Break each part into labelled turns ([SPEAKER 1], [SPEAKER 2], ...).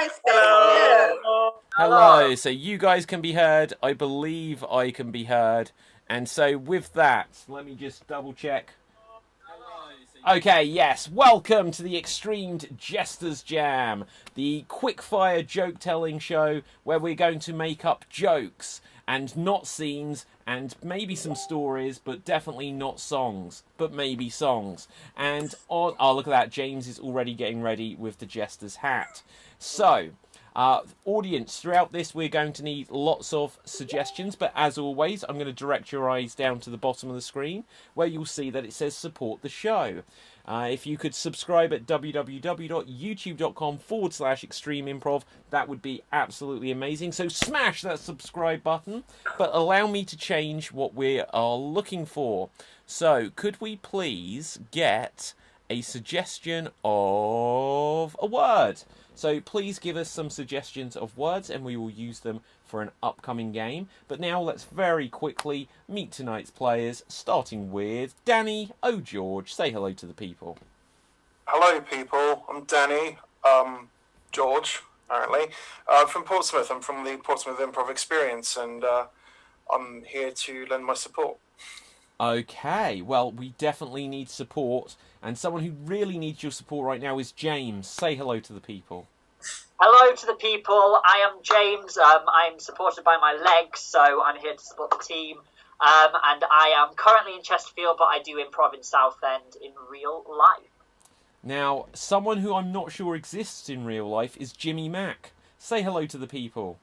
[SPEAKER 1] Nice.
[SPEAKER 2] Hello.
[SPEAKER 3] Hello. So you guys can be heard. I believe I can be heard. And so with that, let me just double check. Okay, yes. Welcome to the XStreamed Jesters Jam, the quick-fire joke-telling show where we're going to make up jokes and not scenes and maybe some stories, but definitely not songs, but maybe songs. And, oh, look at that. James is already getting ready with the Jester's hat. So, audience, throughout this we're going to need lots of suggestions, but as always I'm going to direct your eyes down to the bottom of the screen where you'll see that it says support the show. If you could subscribe at www.youtube.com/extremeimprov, that would be absolutely amazing. So smash that subscribe button, but allow me to change what we are looking for. So could we please get a suggestion of a word? So please give us some suggestions of words and we will use them for an upcoming game. But now let's very quickly meet tonight's players, starting with Danny. Oh, George, say hello to the people.
[SPEAKER 2] Hello, people. I'm Danny. George, apparently. From Portsmouth. I'm from the Portsmouth Improv Experience, and I'm here to lend my support.
[SPEAKER 3] Okay, well, we definitely need support, and someone who really needs your support right now is James. Say hello to the people.
[SPEAKER 4] Hello to the people. I am James. I'm supported by my legs, so I'm here to support the team. And I am currently in Chesterfield, but I do improv in Southend in real life.
[SPEAKER 3] Now, someone who I'm not sure exists in real life is Jimmy Mack. Say hello to the people.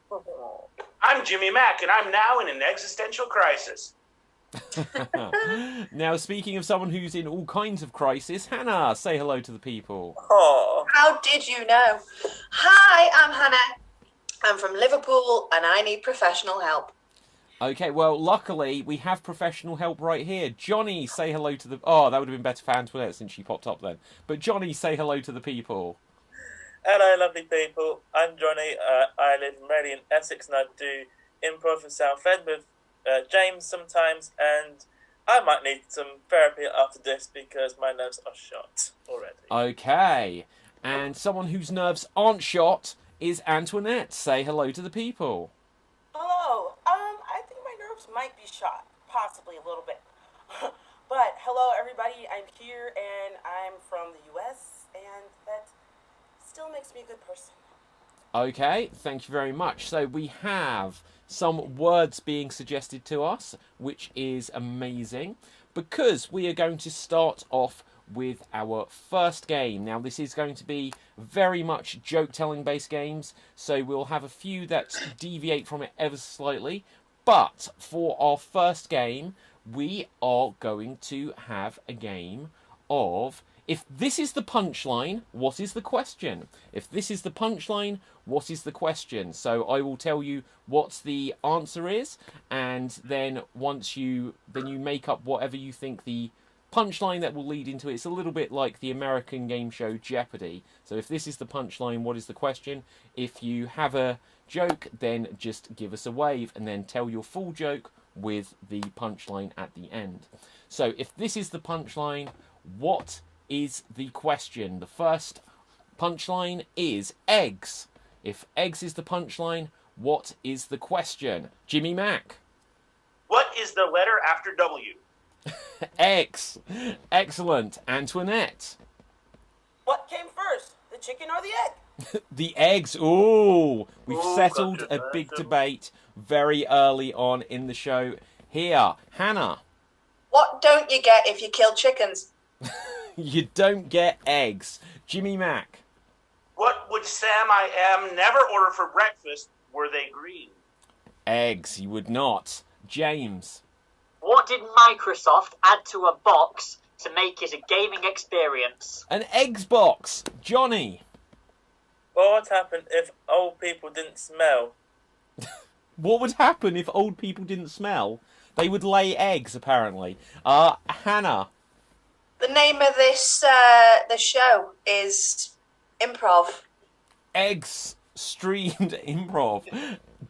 [SPEAKER 5] I'm Jimmy Mack, and I'm now in an existential crisis.
[SPEAKER 3] Now, speaking of someone who's in all kinds of crisis, Hannah, say hello to the people.
[SPEAKER 1] Oh. How did you know? Hi, I'm Hannah. I'm from Liverpool and I need professional help.
[SPEAKER 3] Okay, well, luckily, we have professional help right here. Johnny, say hello to the... Oh, that would have been better for Antoinette since she popped up then. But Johnny, say hello to the people.
[SPEAKER 6] Hello, lovely people. I'm Johnny. I live in Reading, Essex, and I do improv in Southend with James sometimes, and I might need some therapy after this because my nerves are shot already.
[SPEAKER 3] Okay, and someone whose nerves aren't shot is Antoinette. Say hello to the people.
[SPEAKER 7] Hello. I think my nerves might be shot, possibly a little bit. But hello, everybody. I'm here, and I'm from the U.S., and that still makes me a good person.
[SPEAKER 3] Okay, thank you very much. So we have some words being suggested to us, which is amazing, because we are going to start off with our first game. Now, this is going to be very much joke-telling based games, so we'll have a few that deviate from it ever so slightly, but for our first game, we are going to have a game of... If this is the punchline, what is the question? If this is the punchline, what is the question? So I will tell you what the answer is, and then you make up whatever you think the punchline that will lead into it. It's a little bit like the American game show Jeopardy. So if this is the punchline, what is the question? If you have a joke, then just give us a wave and then tell your full joke with the punchline at the end. So if this is the punchline, what is the question? The first punchline is eggs. If eggs is the punchline, what is the question? Jimmy Mack.
[SPEAKER 5] What is the letter after W?
[SPEAKER 3] X. Excellent. Antoinette.
[SPEAKER 7] What came first, the chicken or the egg?
[SPEAKER 3] The eggs. Ooh, we've settled a big debate very early on in the show here. Hannah.
[SPEAKER 1] What don't you get if you kill chickens?
[SPEAKER 3] You don't get eggs. Jimmy Mack.
[SPEAKER 5] What would Sam I Am never order for breakfast? Were they green?
[SPEAKER 3] Eggs, you would not. James.
[SPEAKER 4] What did Microsoft add to a box to make it a gaming experience?
[SPEAKER 3] An eggs box. Johnny.
[SPEAKER 6] What would happen if old people didn't smell?
[SPEAKER 3] What would happen if old people didn't smell? They would lay eggs, apparently. Hannah.
[SPEAKER 1] The name of this the show is Improv.
[SPEAKER 3] XStreamed Improv.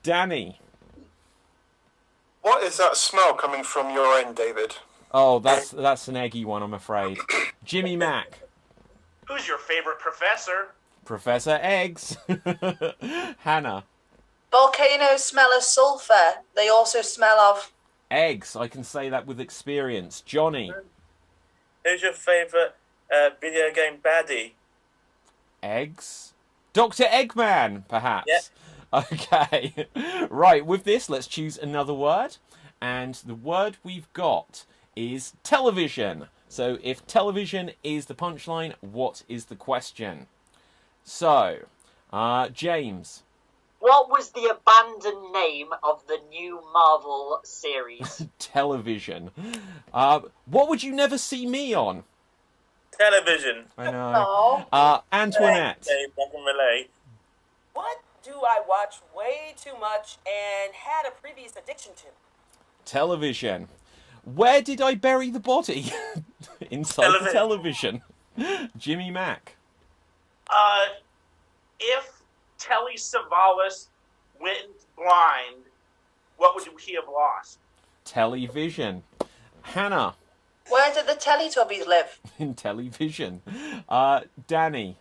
[SPEAKER 3] Danny.
[SPEAKER 2] What is that smell coming from your end, David?
[SPEAKER 3] Oh, that's an eggy one, I'm afraid. Jimmy Mack.
[SPEAKER 5] Who's your favorite professor?
[SPEAKER 3] Professor Eggs. Hannah.
[SPEAKER 1] Volcanoes smell of sulfur. They also smell of...
[SPEAKER 3] Eggs. I can say that with experience. Johnny.
[SPEAKER 6] Who's your favourite video game baddie?
[SPEAKER 3] Eggs. Dr. Eggman, perhaps.
[SPEAKER 6] Yep.
[SPEAKER 3] Okay. Right, with this, let's choose another word. And the word we've got is television. So if television is the punchline, what is the question? So, James.
[SPEAKER 4] What was the abandoned name of the new Marvel series?
[SPEAKER 3] Television. What would you never see me on?
[SPEAKER 6] Television.
[SPEAKER 3] I know. Antoinette.
[SPEAKER 6] Dave, I can relate.
[SPEAKER 7] What do I watch way too much and had a previous addiction to?
[SPEAKER 3] Television. Where did I bury the body? Inside the television. Jimmy Mack.
[SPEAKER 5] If Telly Savalas went blind, what would he have lost?
[SPEAKER 3] Television. Hannah.
[SPEAKER 1] Where did the Teletubbies live?
[SPEAKER 3] In television. Danny.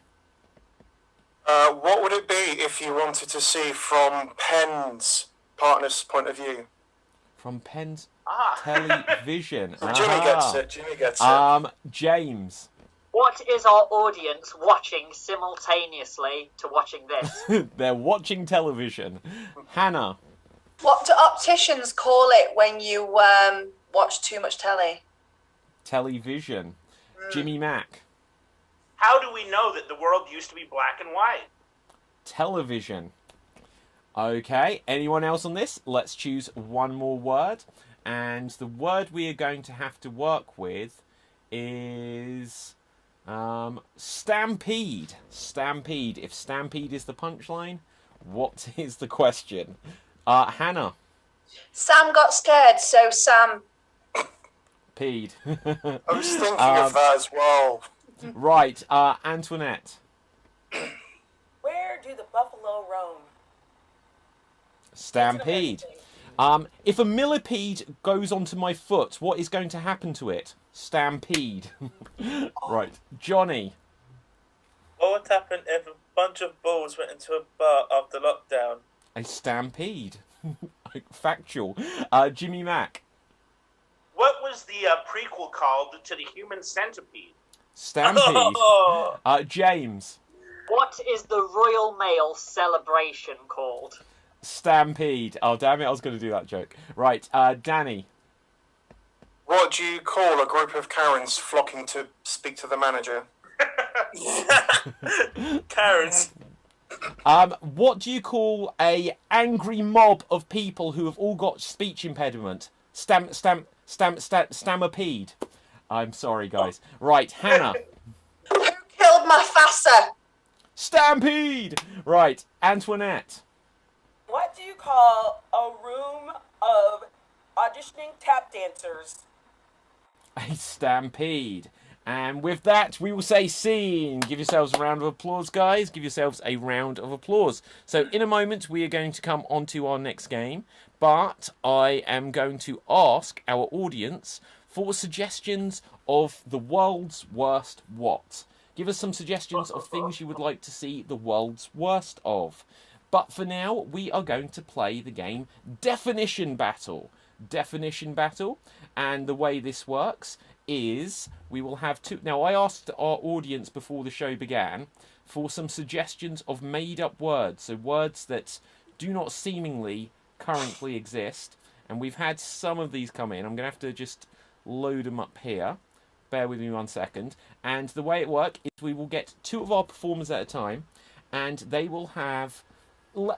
[SPEAKER 2] What would it be if you wanted to see from Penn's partner's point of view?
[SPEAKER 3] From Penn's
[SPEAKER 5] Ah.
[SPEAKER 3] television.
[SPEAKER 2] Jimmy gets it. Jimmy gets it.
[SPEAKER 3] James.
[SPEAKER 4] What is our audience watching simultaneously to watching this?
[SPEAKER 3] They're watching television. Hannah.
[SPEAKER 1] What do opticians call it when you watch too much telly?
[SPEAKER 3] Television. Jimmy Mack.
[SPEAKER 5] How do we know that the world used to be black and white?
[SPEAKER 3] Television. Okay, anyone else on this? Let's choose one more word. And the word we are going to have to work with is stampede. Stampede. If stampede is the punchline, what is the question? Hannah.
[SPEAKER 1] Sam got scared, so Sam...
[SPEAKER 3] Peed.
[SPEAKER 2] I was thinking of that as well.
[SPEAKER 3] Right, Antoinette.
[SPEAKER 7] Where do the buffalo roam?
[SPEAKER 3] Stampede. If a millipede goes onto my foot, what is going to happen to it? Stampede. Right, Johnny.
[SPEAKER 6] What would happen if a bunch of bulls went into a bar after lockdown?
[SPEAKER 3] A stampede. Factual. Jimmy Mack.
[SPEAKER 5] What was the prequel called to the Human Centipede?
[SPEAKER 3] Stampede. James.
[SPEAKER 4] What is the Royal Mail celebration called?
[SPEAKER 3] Stampede. Oh, damn it, I was going to do that joke. Right, Danny.
[SPEAKER 2] What do you call a group of Karens flocking to speak to the manager?
[SPEAKER 6] Karens.
[SPEAKER 3] What do you call a angry mob of people who have all got speech impediment? Stampede. I'm sorry, guys. Right, Hannah.
[SPEAKER 1] Who killed Mufasa?
[SPEAKER 3] Stampede! Right, Antoinette.
[SPEAKER 7] What do you call a room of auditioning tap dancers?
[SPEAKER 3] A stampede. And with that, we will say scene. Give yourselves a round of applause, guys. Give yourselves a round of applause. So in a moment, we are going to come on to our next game. But I am going to ask our audience for suggestions of the world's worst what. Give us some suggestions of things you would like to see the world's worst of. But for now, we are going to play the game Definition Battle. Definition Battle. And the way this works is we will have two... Now, I asked our audience before the show began for some suggestions of made-up words. So words that do not seemingly currently exist. And we've had some of these come in. I'm going to have to just load them up here. Bear with me 1 second. And the way it works is we will get two of our performers at a time. And they will have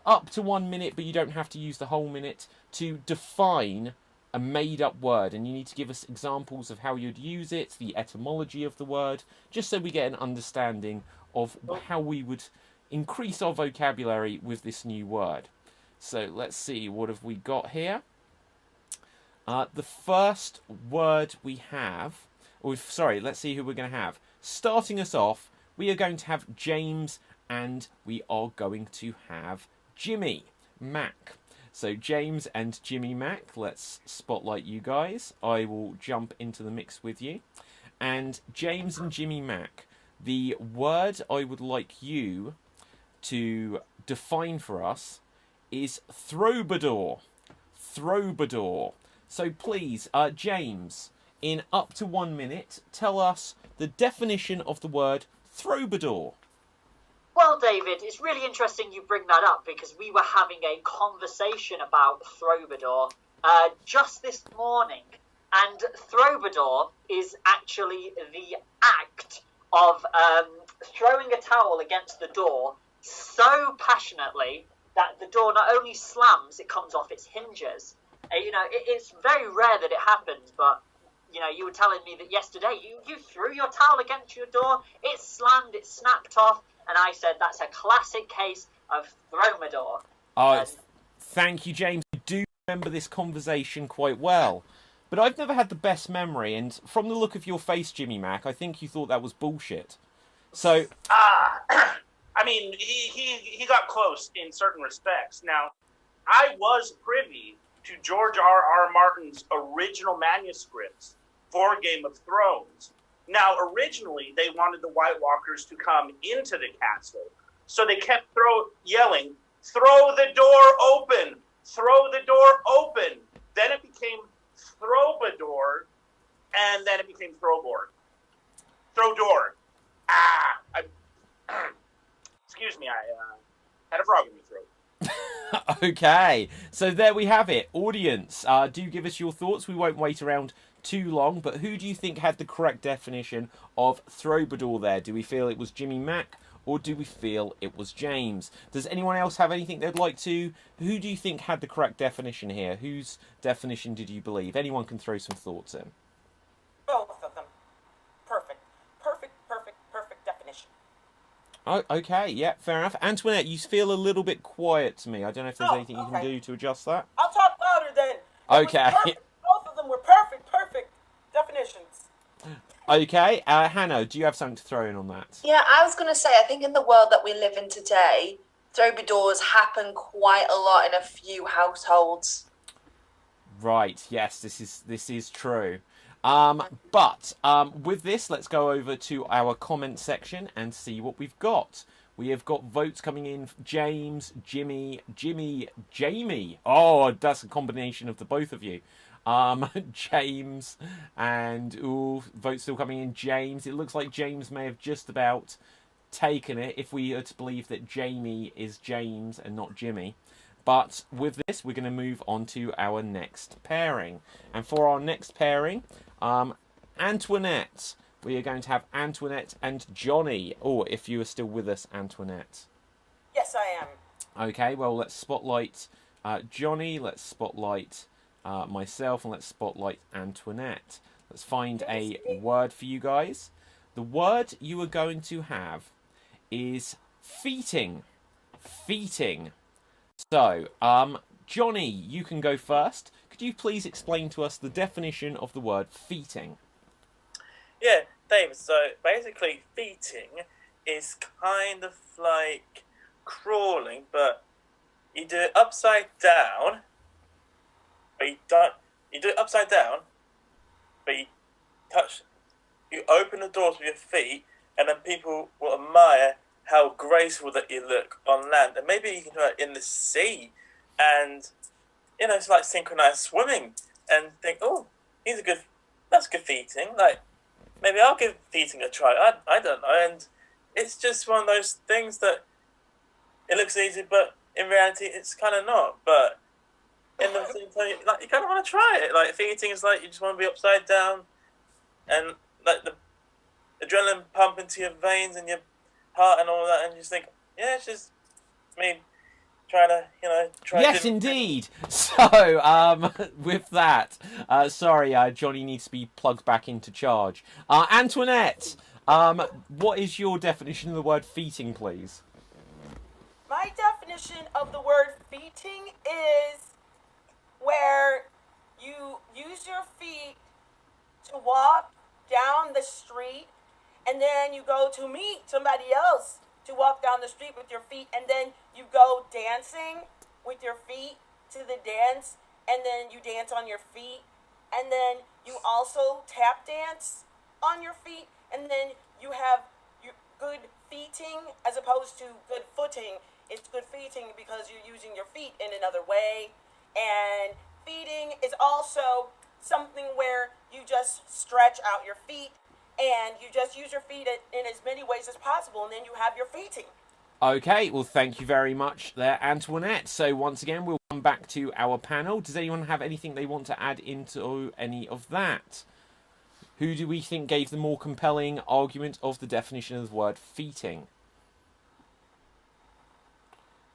[SPEAKER 3] up to 1 minute, but you don't have to use the whole minute, to define a made-up word. And you need to give us examples of how you'd use it, the etymology of the word, just so we get an understanding of how we would increase our vocabulary with this new word. So let's see, what have we got here? The first word we have... let's see who we're going to have. Starting us off, we are going to have James and we are going to have Jimmy Mack. So James and Jimmy Mack, let's spotlight you guys. I will jump into the mix with you. And James and Jimmy Mack, the word I would like you to define for us is throwbadour. Throwbadour. So please, James, in up to 1 minute, tell us the definition of the word throwbadour.
[SPEAKER 4] Well, David, it's really interesting you bring that up because we were having a conversation about throwbadour just this morning. And throwbadour is actually the act of throwing a towel against the door so passionately that the door not only slams, it comes off its hinges. It's very rare that it happens, but you were telling me that yesterday you threw your towel against your door, it slammed, it snapped off, and I said that's a classic case of throwbadour.
[SPEAKER 3] Oh, thank you, James. I do remember this conversation quite well. But I've never had the best memory, and from the look of your face, Jimmy Mack, I think you thought that was bullshit. So...
[SPEAKER 5] I mean, he got close in certain respects. Now, I was privy to George R.R. Martin's original manuscripts for Game of Thrones. Now, originally, they wanted the White Walkers to come into the castle, so they kept yelling, "Throw the door open! Throw the door open!" Then it became Throwbadour, and then it became Throwboard. Throwdoor. Excuse me, I had a frog in my throat.
[SPEAKER 3] Okay, so there we have it. Audience, do give us your thoughts. We won't wait around too long, but who do you think had the correct definition of throwbadour there? Do we feel it was Jimmy Mack, or do we feel it was James? Does anyone else have anything they'd like to? Who do you think had the correct definition here? Whose definition did you believe? Anyone can throw some thoughts in.
[SPEAKER 7] Both of them. Perfect definition.
[SPEAKER 3] Oh, okay, yeah, fair enough. Antoinette, you feel a little bit quiet to me. I don't know if there's anything you can do to adjust that.
[SPEAKER 7] I'll talk louder then.
[SPEAKER 3] Okay.
[SPEAKER 7] Both of them were perfect definitions.
[SPEAKER 3] Okay, Hannah, do you have something to throw in on that?
[SPEAKER 1] Yeah, I was going to say, I think in the world that we live in today, throwbadours happen quite a lot in a few households.
[SPEAKER 3] Right, yes, this is true. But with this, let's go over to our comment section and see what we've got. We have got votes coming in. James, Jimmy, Jamie. Oh, that's a combination of the both of you. James and votes still coming in. James. It looks like James may have just about taken it if we are to believe that Jamie is James and not Jimmy. But with this, we're going to move on to our next pairing. And for our next pairing, Antoinette. We are going to have Antoinette and Johnny. Or if you are still with us, Antoinette.
[SPEAKER 7] Yes, I am.
[SPEAKER 3] Okay, well, let's spotlight Johnny. Let's spotlight myself. And let's spotlight Antoinette. Let's find a word for you guys. The word you are going to have is feating. Feating. So, Johnny, you can go first. Could you please explain to us the definition of the word feating?
[SPEAKER 6] Yeah, David, so basically feating is kind of like crawling, but you do it upside down, but you do it upside down, but you open the doors with your feet, and then people will admire how graceful that you look on land. And maybe you can do it in the sea, and, it's like synchronized swimming, and think, oh, that's good feating, like, maybe I'll give feating a try. I don't know. And it's just one of those things that it looks easy, but in reality, it's kind of not. But in the same time, like, you kind of want to try it. Like, feating is like you just want to be upside down, and like the adrenaline pump into your veins and your heart and all that, and you just think, yeah, it's just me trying to, try.
[SPEAKER 3] Yes, indeed. So, with that, sorry, Johnny needs to be plugged back into charge. Antoinette, what is your definition of the word feating, please?
[SPEAKER 7] My definition of the word feating is where you use your feet to walk down the street, and then you go to meet somebody else to walk down the street with your feet, and then you go dancing with your feet to the dance, and then you dance on your feet, and then you also tap dance on your feet, and then you have good feeting as opposed to good footing. It's good feeting because you're using your feet in another way. And feeding is also something where you just stretch out your feet and you just use your feet in as many ways as possible, and then you have your feeting.
[SPEAKER 3] Okay, well, thank you very much there, Antoinette. So once again, we'll come back to our panel. Does anyone have anything they want to add into any of that? Who do we think gave the more compelling argument of the definition of the word feeting?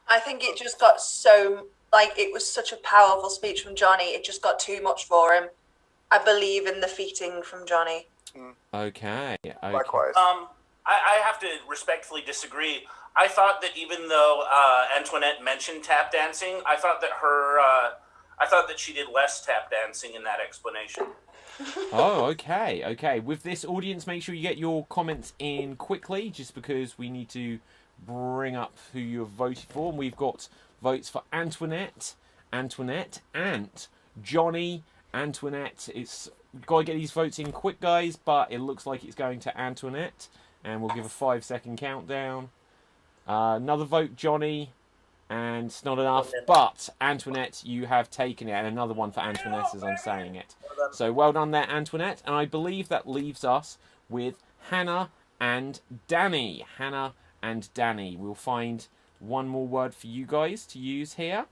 [SPEAKER 1] I think it just got so, it was such a powerful speech from Johnny. It just got too much for him. I believe in the feeting from Johnny.
[SPEAKER 3] Okay.
[SPEAKER 2] Likewise.
[SPEAKER 5] I have to respectfully disagree. I thought that even though Antoinette mentioned tap dancing, I thought that she did less tap dancing in that explanation.
[SPEAKER 3] Oh, okay. With this audience, make sure you get your comments in quickly, just because we need to bring up who you have voted for. And we've got votes for Antoinette, Ant, Johnny, Antoinette. It's got to get these votes in quick, guys, but it looks like it's going to Antoinette. And we'll give a 5-second countdown. Another vote, Johnny. And it's not enough. But, Antoinette, you have taken it. And another one for Antoinette as I'm saying it. So, well done there, Antoinette. And I believe that leaves us with Hannah and Danny. Hannah and Danny. We'll find one more word for you guys to use here.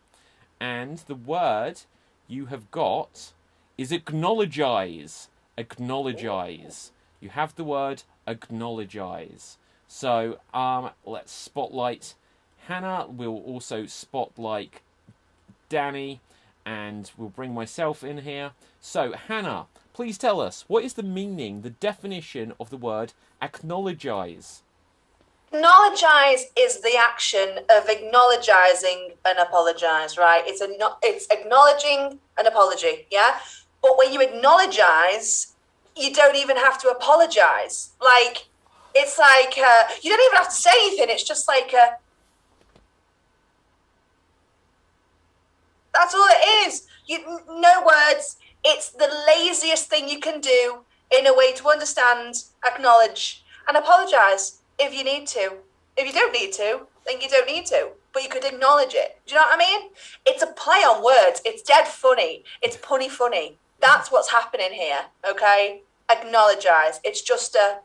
[SPEAKER 3] And the word you have got is acknowledgize. Acknowledgize. You have the word acknowledgize. So, let's spotlight Hannah. We'll also spotlight Danny, and we'll bring myself in here. So, Hannah, please tell us, what is the meaning, the definition of the word acknowledgize?
[SPEAKER 1] Acknowledgize is the action of acknowledging an apologize, right? It's acknowledging an apology, yeah? But when you acknowledgize, you don't even have to apologize. It's you don't even have to say anything. It's just that's all it is. No words. It's the laziest thing you can do in a way to understand, acknowledge, and apologize if you need to. If you don't need to, then you don't need to. But you could acknowledge it. Do you know what I mean? It's a play on words. It's dead funny. It's punny funny. That's what's happening here, okay? Acknowledgize. It's just a...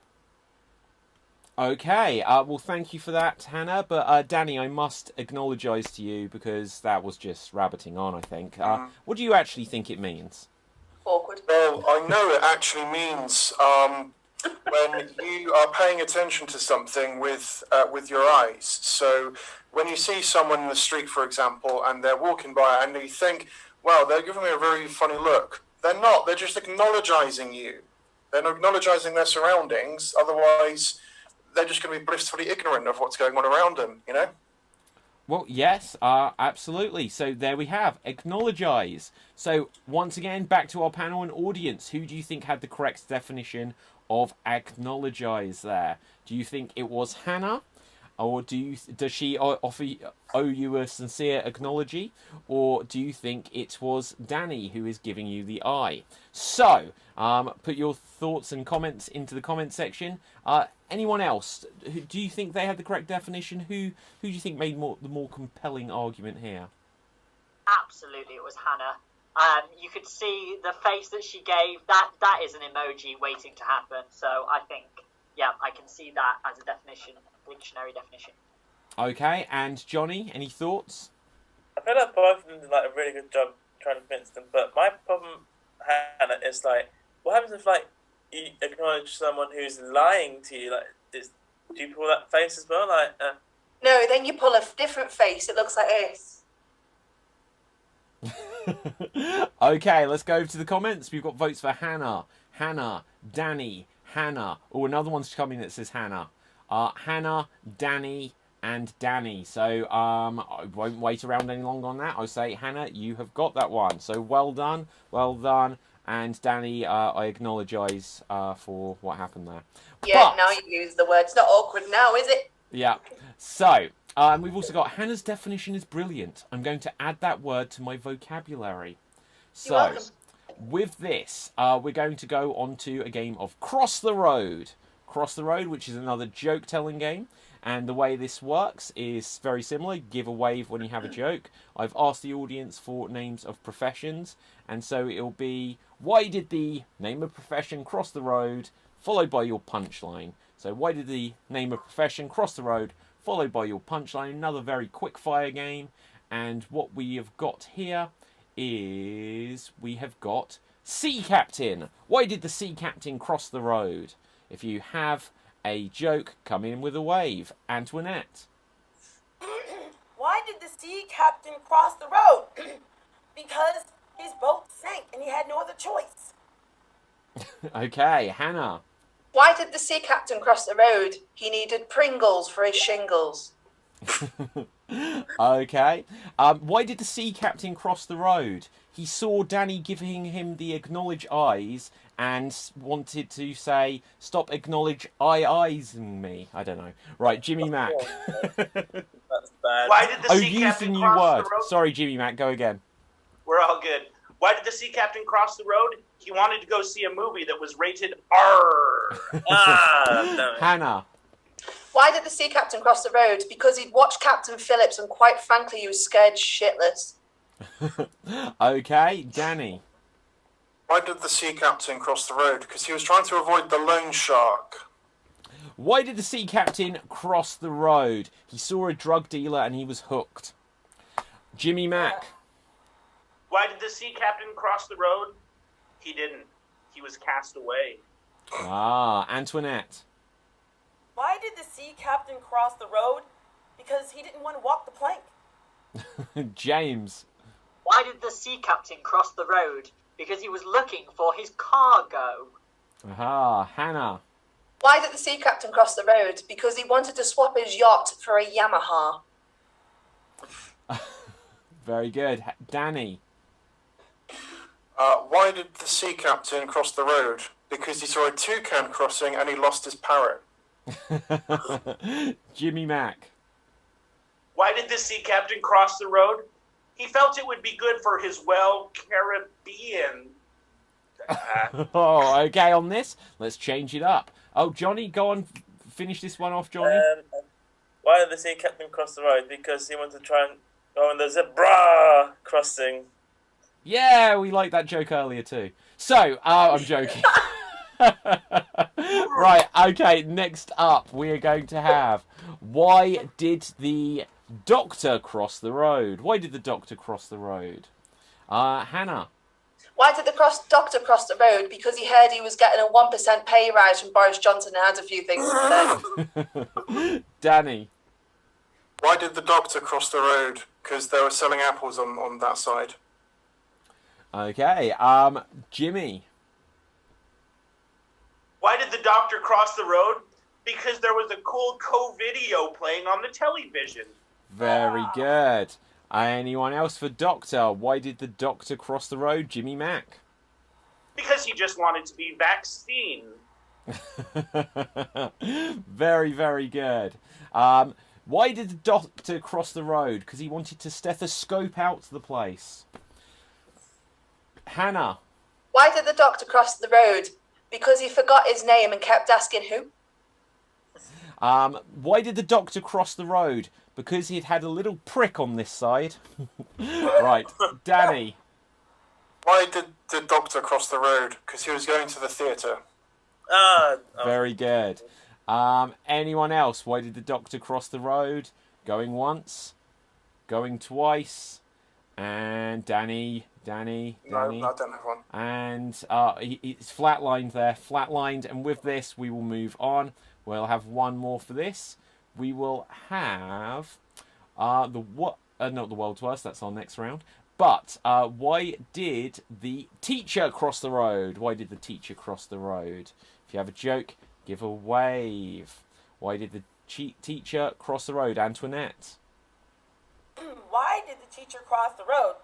[SPEAKER 3] Okay, well, thank you for that, Hannah. But, Danny, I must acknowledgize to you because that was just rabbiting on, I think. What do you actually think it means?
[SPEAKER 1] Awkward.
[SPEAKER 2] Well, I know it actually means when you are paying attention to something with your eyes. So when you see someone in the street, for example, and they're walking by and you think, wow, they're giving me a very funny look. They're not. They're just acknowledging you. They're acknowledging their surroundings. Otherwise, they're just going to be blissfully ignorant of what's going on around them, you know?
[SPEAKER 3] Well, yes, absolutely. So there we have, acknowledgize. So once again, back to our panel and audience. Who do you think had the correct definition of acknowledgize there? Do you think it was Hannah? Or does she owe you a sincere acknowledge? Or do you think it was Danny who is giving you the eye? So, put your thoughts and comments into the comment section. Anyone else? Do you think they had the correct definition? Who do you think made the more compelling argument here?
[SPEAKER 4] Absolutely, it was Hannah. You could see the face that she gave. That is an emoji waiting to happen. So I think, yeah, I can see that as a definition, dictionary definition.
[SPEAKER 3] Okay, and Johnny, any thoughts?
[SPEAKER 6] I feel like both of them did a really good job trying to convince them. But my problem, Hannah, is what happens if you acknowledge someone who's lying to you? Do you pull that face as well?
[SPEAKER 1] No, then you pull a different face. It looks like this.
[SPEAKER 3] Okay, let's go to the comments. We've got votes for Hannah, Danny, Hannah. Oh, another one's coming that says Hannah. Hannah, Danny, and Danny. So I won't wait around any longer on that. I'll say, Hannah, you have got that one. So well done. And Danny, I acknowledgize for what happened there.
[SPEAKER 1] Yeah, now you use the word. It's not awkward now, is it?
[SPEAKER 3] Yeah. So, we've also got Hannah's definition is brilliant. I'm going to add that word to my vocabulary.
[SPEAKER 1] You're welcome.
[SPEAKER 3] With this, we're going to go on to a game of Cross the Road. Cross the Road, which is another joke-telling game. And the way this works is very similar. Give a wave when you have a joke. I've asked the audience for names of professions, and so it'll be, why did the name of profession cross the road, followed by your punchline. So why did the name of profession cross the road, followed by your punchline. Another very quick fire game. And what we have got here is we have got Sea Captain. Why did the Sea Captain cross the road? If you have a joke, come in with a wave. Antoinette.
[SPEAKER 7] Why did the sea captain cross the road? Because his boat sank and he had no other choice.
[SPEAKER 3] Okay, Hannah.
[SPEAKER 1] Why did the sea captain cross the road? He needed Pringles for his shingles.
[SPEAKER 3] Okay. Why did the sea captain cross the road? He saw Danny giving him the acknowledge eyes and wanted to say, stop acknowledge eyesing me. I don't know. Right, Jimmy Mack.
[SPEAKER 6] That's bad.
[SPEAKER 5] Why did the sea
[SPEAKER 3] Use the
[SPEAKER 5] captain
[SPEAKER 3] new
[SPEAKER 5] cross
[SPEAKER 3] word.
[SPEAKER 5] the road?
[SPEAKER 3] Sorry, Jimmy Mack, go again.
[SPEAKER 5] We're all good. Why did the sea captain cross the road? He wanted to go see a movie that was rated R.
[SPEAKER 6] Damn it.
[SPEAKER 3] Hannah.
[SPEAKER 1] Why did the sea captain cross the road? Because he'd watched Captain Phillips and quite frankly he was scared shitless.
[SPEAKER 3] Okay, Danny.
[SPEAKER 2] Why did the sea captain cross the road? Because he was trying to avoid the loan shark.
[SPEAKER 3] Why did the sea captain cross the road? He saw a drug dealer and he was hooked. Jimmy Mack.
[SPEAKER 5] Why did the sea captain cross the road? He didn't. He was cast away.
[SPEAKER 3] Antoinette.
[SPEAKER 7] Why did the sea captain cross the road? Because he didn't want to walk the plank.
[SPEAKER 3] James.
[SPEAKER 4] Why did the sea captain cross the road? Because he was looking for his cargo.
[SPEAKER 3] Hannah.
[SPEAKER 1] Why did the sea captain cross the road? Because he wanted to swap his yacht for a Yamaha.
[SPEAKER 3] Very good. Danny.
[SPEAKER 2] Why did the sea captain cross the road? Because he saw a toucan crossing and he lost his parrot.
[SPEAKER 3] Jimmy Mack.
[SPEAKER 5] Why did the sea captain cross the road? He felt it would be good for his, Caribbean.
[SPEAKER 3] Oh, okay, on this, let's change it up. Oh, Johnny, go on, finish this one off, Johnny.
[SPEAKER 6] Why did the sea captain cross the road? Because he wanted to try and go on the zebra crossing.
[SPEAKER 3] Yeah, we liked that joke earlier too. So, I'm joking. Right, okay, next up we are going to have, why did the doctor cross the road? Why did the doctor cross the road? Hannah.
[SPEAKER 1] Why did the doctor cross the road? Because he heard he was getting a 1% pay rise from Boris Johnson and had a few things to say.
[SPEAKER 3] Danny.
[SPEAKER 2] Why did the doctor cross the road? Because they were selling apples on that side.
[SPEAKER 3] Okay, Jimmy.
[SPEAKER 5] Why did the doctor cross the road? Because there was a cool co-video playing on the television.
[SPEAKER 3] Very good. Anyone else for doctor? Why did the doctor cross the road? Jimmy Mack.
[SPEAKER 5] Because he just wanted to be vaccine.
[SPEAKER 3] Very, very good. Why did the doctor cross the road? Because he wanted to stethoscope out the place. Hannah.
[SPEAKER 1] Why did the doctor cross the road? Because he forgot his name and kept asking who.
[SPEAKER 3] Why did the doctor cross the road? Because he'd had a little prick on this side. Right, Danny.
[SPEAKER 2] Why did the doctor cross the road? Because he was going to the theatre.
[SPEAKER 3] Very good. Anyone else? Why did the doctor cross the road? Going once, going twice, and Danny.
[SPEAKER 2] No, I don't have one.
[SPEAKER 3] And it's flatlined there, flatlined. And with this, we will move on. We'll have one more for this. We will have not the world's worst. That's our next round. But why did the teacher cross the road? Why did the teacher cross the road? If you have a joke, give a wave. Why did the teacher cross the road? Antoinette.
[SPEAKER 7] Why did the teacher cross the road?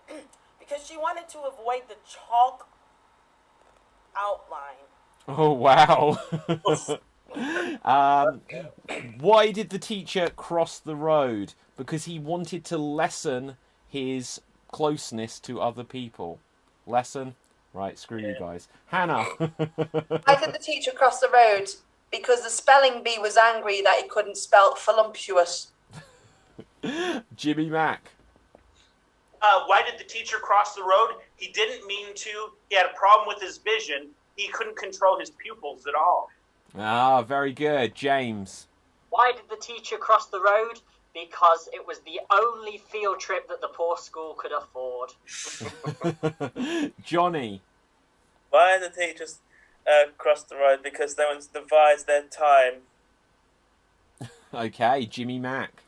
[SPEAKER 7] Because she wanted to avoid the chalk outline.
[SPEAKER 3] Oh, wow. Why did the teacher cross the road? Because he wanted to lessen his closeness to other people. Lessen? Right, screw you guys. Hannah.
[SPEAKER 1] Why did the teacher cross the road? because the spelling bee was angry that he couldn't spell voluptuous.
[SPEAKER 3] Jimmy Mack.
[SPEAKER 5] Why did the teacher cross the road? He didn't mean to. He had a problem with his vision. He couldn't control his pupils at all.
[SPEAKER 3] Ah, very good. James.
[SPEAKER 4] Why did the teacher cross the road? Because it was the only field trip that the poor school could afford.
[SPEAKER 3] Johnny.
[SPEAKER 6] Why did the teachers cross the road? Because they wanted to divide their time.
[SPEAKER 3] Okay, Jimmy Mack.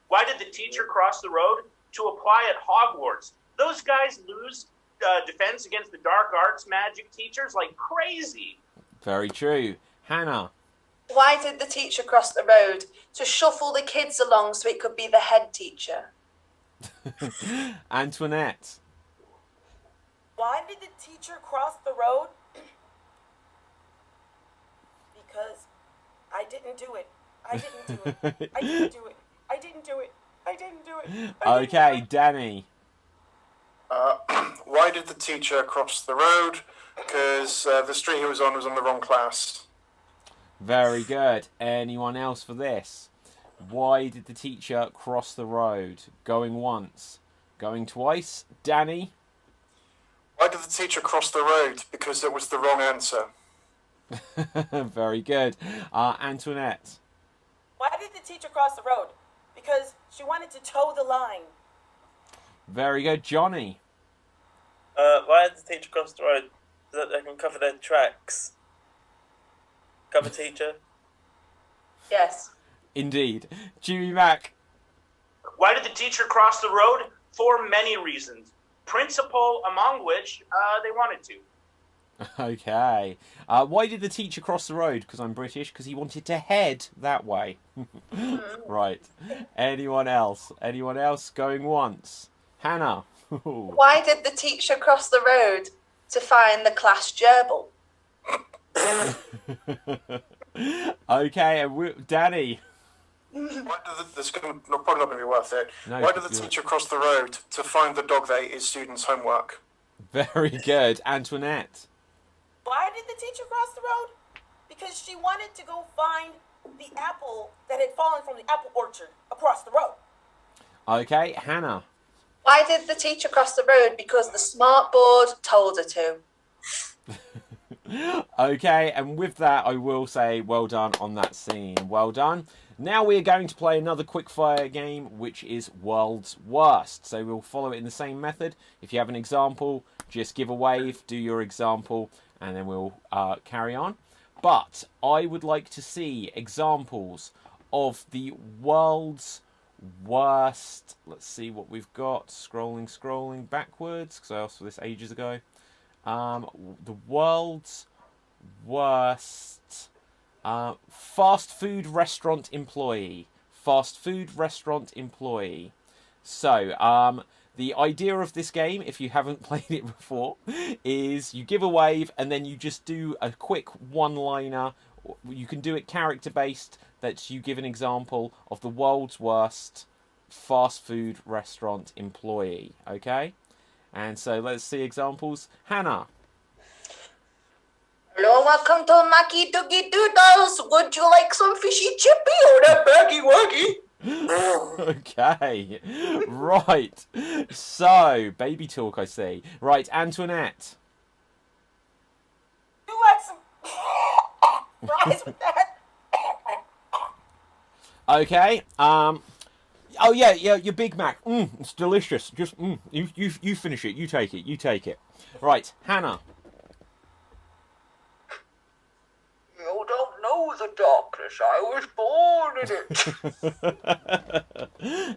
[SPEAKER 5] Why did the teacher cross the road? To apply at Hogwarts. Those guys lose defense against the dark arts magic teachers like crazy.
[SPEAKER 3] Very true. Hannah.
[SPEAKER 1] Why did the teacher cross the road? To shuffle the kids along so it could be the head teacher.
[SPEAKER 3] Antoinette.
[SPEAKER 7] Why did the teacher cross the road? Because I didn't do it. I didn't do it. I didn't do it. I didn't do it. I didn't do it.
[SPEAKER 3] Okay, Danny.
[SPEAKER 2] Why did the teacher cross the road? Because the street he was on the wrong class.
[SPEAKER 3] Very good. Anyone else for this? Why did the teacher cross the road? Going once. Going twice. Danny?
[SPEAKER 2] Why did the teacher cross the road? Because it was the wrong answer.
[SPEAKER 3] Very good. Antoinette?
[SPEAKER 7] Why did the teacher cross the road? Because she wanted to toe the line.
[SPEAKER 3] Very good. Johnny?
[SPEAKER 6] Why did the teacher cross the road? So that they can cover their tracks. Cover teacher.
[SPEAKER 1] Yes.
[SPEAKER 3] Indeed. Jimmy Mack?
[SPEAKER 5] Why did the teacher cross the road? For many reasons. Principal among which they wanted to.
[SPEAKER 3] Okay. Why did the teacher cross the road? Because I'm British. Because he wanted to head that way. Right. Anyone else? Anyone else going once? Hannah.
[SPEAKER 1] Why did the teacher cross the road? To find the class gerbil.
[SPEAKER 3] Okay, and Danny.
[SPEAKER 2] Why did probably not going to be worth it.
[SPEAKER 3] No,
[SPEAKER 2] Why did the teacher cross the road? To find the dog that ate his students' homework.
[SPEAKER 3] Very good. Antoinette.
[SPEAKER 7] Why did the teacher cross the road? Because she wanted to go find the apple that had fallen from the apple orchard across the road.
[SPEAKER 3] Okay, Hannah.
[SPEAKER 1] Why did the teacher cross the road? Because the smart board told her to.
[SPEAKER 3] Okay, and with that, I will say well done on that scene. Well done. Now we are going to play another quickfire game, which is World's Worst. So we'll follow it in the same method. If you have an example, just give a wave, do your example, and then we'll carry on. But I would like to see examples of the world's worst. Let's see what we've got. Scrolling backwards, because I asked for this ages ago. The world's worst fast food restaurant employee. Fast food restaurant employee. So, the idea of this game, if you haven't played it before, is you give a wave and then you just do a quick one-liner. You can do it character-based, that you give an example of the world's worst fast food restaurant employee. Okay? And so let's see examples. Hannah.
[SPEAKER 1] Hello, welcome to Macky Doogie Doodles. Would you like some fishy chippy or a baggy waggy?
[SPEAKER 3] Okay. Right. So, baby talk, I see. Right, Antoinette.
[SPEAKER 7] You like some fries with that?
[SPEAKER 3] Okay. Oh yeah, your Big Mac. It's delicious. Just you finish it. You take it. You take it. Right, Hannah.
[SPEAKER 1] You don't know the darkness. I was born in it.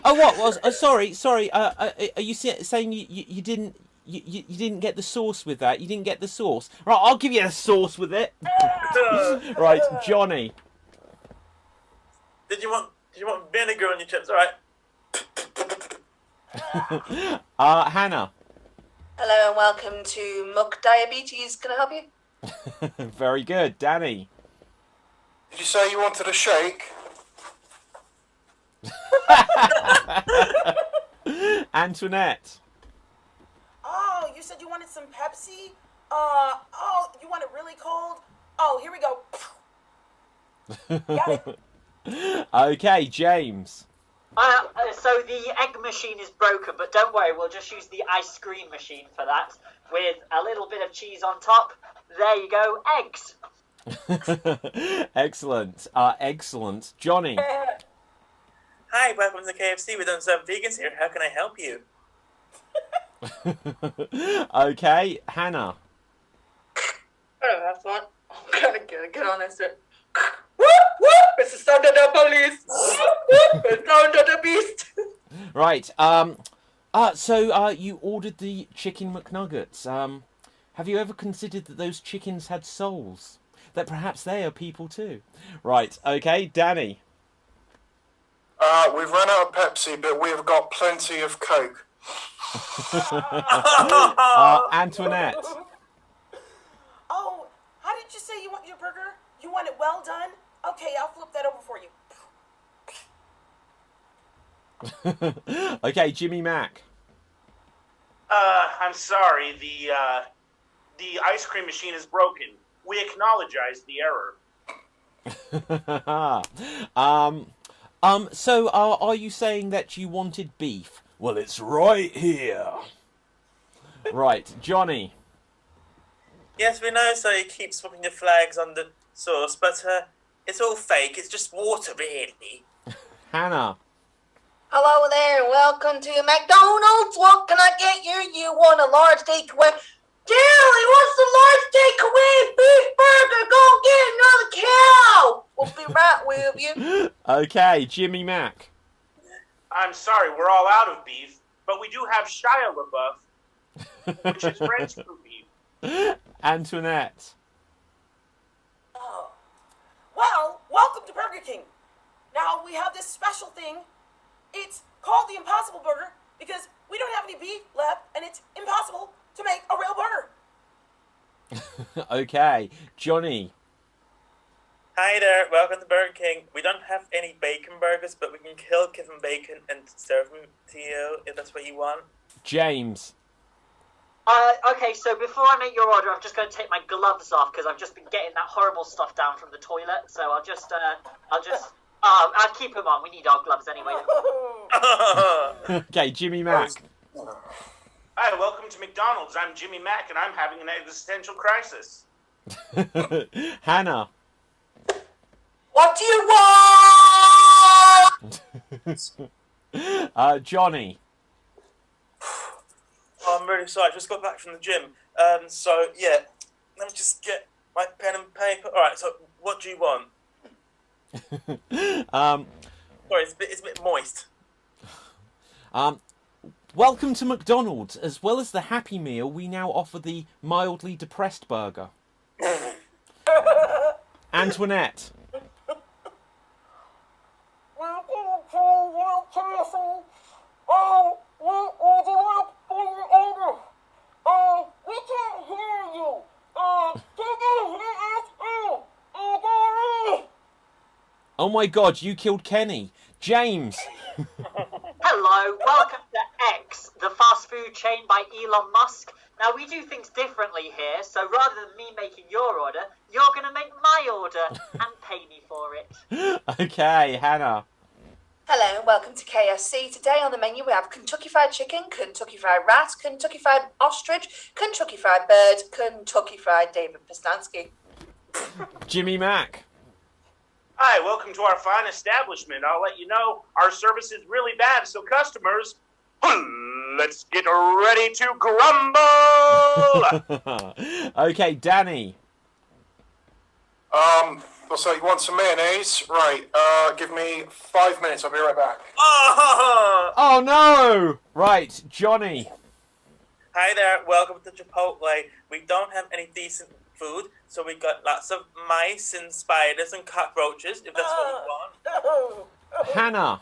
[SPEAKER 3] Oh, what was? Sorry. Are you saying you didn't? You didn't get the sauce with that? You didn't get the sauce? Right, I'll give you a sauce with it. Right, Johnny.
[SPEAKER 6] Did you want vinegar on your chips? All right.
[SPEAKER 3] Hannah.
[SPEAKER 1] Hello and welcome to Muck Diabetes. Can I help you?
[SPEAKER 3] Very good, Danny.
[SPEAKER 2] Did you say you wanted a shake?
[SPEAKER 3] Antoinette.
[SPEAKER 7] Oh, you said you wanted some Pepsi? Oh, you want it really cold? Oh, here we go. Got it.
[SPEAKER 3] Okay, James.
[SPEAKER 4] So the egg machine is broken, but don't worry, we'll just use the ice cream machine for that, with a little bit of cheese on top. There you go, eggs.
[SPEAKER 3] Excellent. Excellent. Johnny.
[SPEAKER 6] Hi, welcome to KFC. We don't serve vegans here. How can I help you?
[SPEAKER 3] Okay, Hannah.
[SPEAKER 1] Oh, have fun. I'm gonna get on this. Whoop, whoop! It's the sound of the police. Whoop, whoop! It's the sound of the beast.
[SPEAKER 3] Right. So you ordered the chicken McNuggets. Have you ever considered that those chickens had souls? That perhaps they are people too? Right. Okay, Danny.
[SPEAKER 2] We've run out of Pepsi, but we've got plenty of Coke.
[SPEAKER 3] Antoinette.
[SPEAKER 7] Oh, how did you say you want your burger? You want it well done? Okay, I'll flip that over for you.
[SPEAKER 3] Okay, Jimmy Mack.
[SPEAKER 5] I'm sorry. The ice cream machine is broken. We acknowledge the error.
[SPEAKER 3] So are you saying that you wanted beef? Well, it's right here. Right, Johnny.
[SPEAKER 6] Yes, we know, so you keep swapping the flags on the sauce, but it's all fake. It's just water, really.
[SPEAKER 3] Hannah.
[SPEAKER 1] Hello there, welcome to McDonald's. What can I get you? You want a large takeaway? Daly, what's the large takeaway? Beef burger, go get another cow. We'll be right with you.
[SPEAKER 3] Okay, Jimmy Mack.
[SPEAKER 5] I'm sorry, we're all out of beef, but we do have Shia LaBeouf, which is French for beef.
[SPEAKER 3] Antoinette.
[SPEAKER 7] Oh. Well, welcome to Burger King. Now we have this special thing. It's called the Impossible Burger because we don't have any beef left and it's impossible to make a real burger.
[SPEAKER 3] Okay, Johnny.
[SPEAKER 6] Hi there, welcome to Burger King. We don't have any bacon burgers, but we can kill Kevin Bacon and serve them to you if that's what you want.
[SPEAKER 3] James.
[SPEAKER 4] Okay, so before I make your order, I'm just going to take my gloves off because I've just been getting that horrible stuff down from the toilet. So I'll keep them on. We need our gloves anyway.
[SPEAKER 3] Okay, Jimmy Mack.
[SPEAKER 5] Hi, welcome to McDonald's. I'm Jimmy Mack, and I'm having an existential crisis.
[SPEAKER 3] Hannah.
[SPEAKER 1] What do you want?
[SPEAKER 3] Johnny.
[SPEAKER 6] Oh, I'm really sorry, I just got back from the gym. So, yeah, let me just get my pen and paper. Alright, so what do you want? Sorry, it's a bit moist.
[SPEAKER 3] Welcome to McDonald's. As well as the Happy Meal, we now offer the mildly depressed burger. Antoinette.
[SPEAKER 7] We can't hear you.
[SPEAKER 3] Oh my god, you killed Kenny. James.
[SPEAKER 4] Hello, welcome to X, the fast food chain by Elon Musk. Now, we do things differently here, so rather than me making your order, you're going to make my order and pay me for it.
[SPEAKER 3] Okay, Hannah.
[SPEAKER 1] Hello and welcome to KFC. Today on the menu we have Kentucky Fried Chicken, Kentucky Fried Rat, Kentucky Fried Ostrich, Kentucky Fried Bird, Kentucky Fried David Postansky.
[SPEAKER 3] Jimmy Mack.
[SPEAKER 5] Hi, welcome to our fine establishment. I'll let you know our service is really bad, so customers, let's get ready to grumble!
[SPEAKER 3] Okay, Danny.
[SPEAKER 2] So you want some mayonnaise? Right, give me 5 minutes, I'll be right back.
[SPEAKER 3] Oh no! Right, Johnny.
[SPEAKER 6] Hi there, welcome to Chipotle. We don't have any decent food, so we got lots of mice and spiders and cockroaches, if that's what you want.
[SPEAKER 3] Hannah.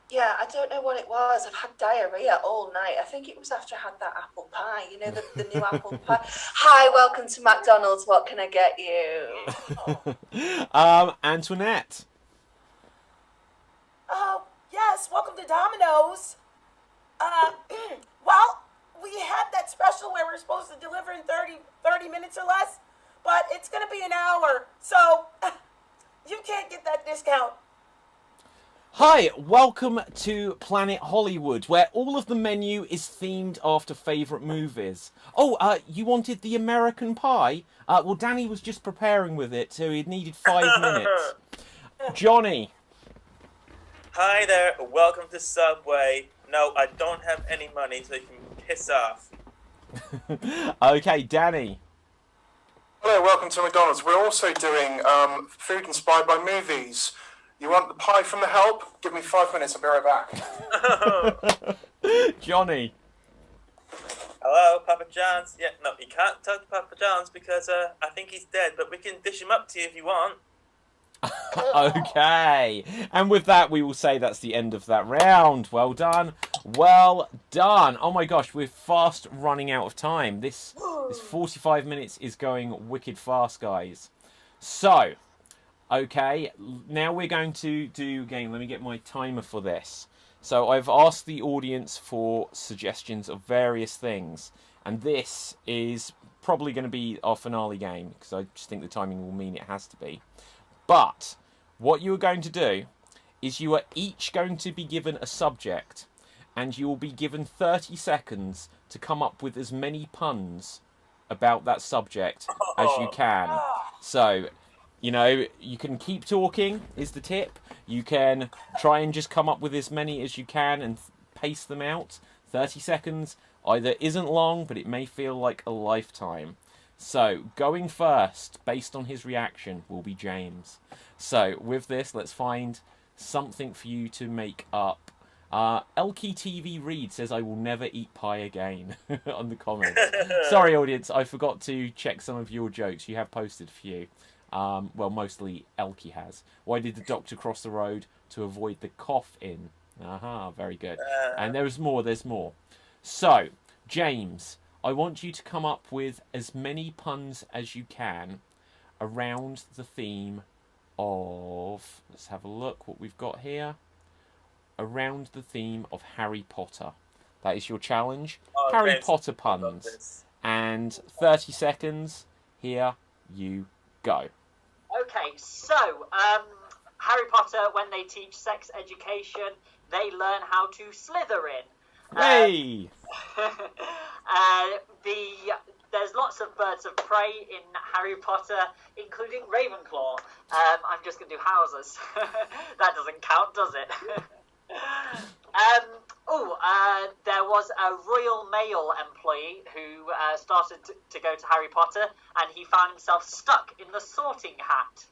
[SPEAKER 1] Yeah, I don't know what it was. I've had diarrhea all night. I think it was after I had that apple pie. You know, the new apple pie. Hi, welcome to McDonald's. What can I get you?
[SPEAKER 3] Antoinette.
[SPEAKER 7] Yes, welcome to Domino's. Well, we had that special where we're supposed to deliver in 30 minutes or less, but it's going to be an hour. So you can't get that discount.
[SPEAKER 3] Hi, welcome to Planet Hollywood, where all of the menu is themed after favourite movies. Oh, you wanted the American Pie? Well, Danny was just preparing with it, so he needed 5 minutes. Johnny.
[SPEAKER 6] Hi there, welcome to Subway. No, I don't have any money, so you can piss off.
[SPEAKER 3] Okay, Danny.
[SPEAKER 2] Hello, welcome to McDonald's. We're also doing food inspired by movies. You want the pie from The Help? Give me 5 minutes, I'll be right back.
[SPEAKER 3] Johnny.
[SPEAKER 6] Hello, Papa John's. Yeah, no, you can't talk to Papa John's because I think he's dead, but we can dish him up to you if you want.
[SPEAKER 3] Okay, and with that we will say that's the end of that round. Well done, well done. Oh my gosh, we're fast running out of time. This 45 minutes is going wicked fast, guys. So, okay, now we're going to do a game. Let me get my timer for this. So I've asked the audience for suggestions of various things, and this is probably going to be our finale game because I just think the timing will mean it has to be. But what you are going to do is you are each going to be given a subject, and you will be given 30 seconds to come up with as many puns about that subject as you can. So, you know, you can keep talking is the tip. You can try and just come up with as many as you can and pace them out. 30 seconds either isn't long, but it may feel like a lifetime. So, going first, based on his reaction, will be James. So, with this, let's find something for you to make up. Elkie TV Reed says, I will never eat pie again, on the comments. Sorry, audience, I forgot to check some of your jokes. You have posted a few. Well, mostly Elkie has. Why did the doctor cross the road? To avoid the cough in. Aha, very good. And there's more. So, James, I want you to come up with as many puns as you can around the theme of... Let's have a look what we've got here. Around the theme of Harry Potter. That is your challenge. Harry Potter puns. And 30 seconds. Here you go.
[SPEAKER 4] Okay, so Harry Potter, when they teach sex education, they learn how to slither in.
[SPEAKER 3] Hey!
[SPEAKER 4] There's lots of birds of prey in Harry Potter, including Ravenclaw. I'm just going to do houses. That doesn't count, does it? There was a Royal Mail employee who started to go to Harry Potter, and he found himself stuck in the sorting hat.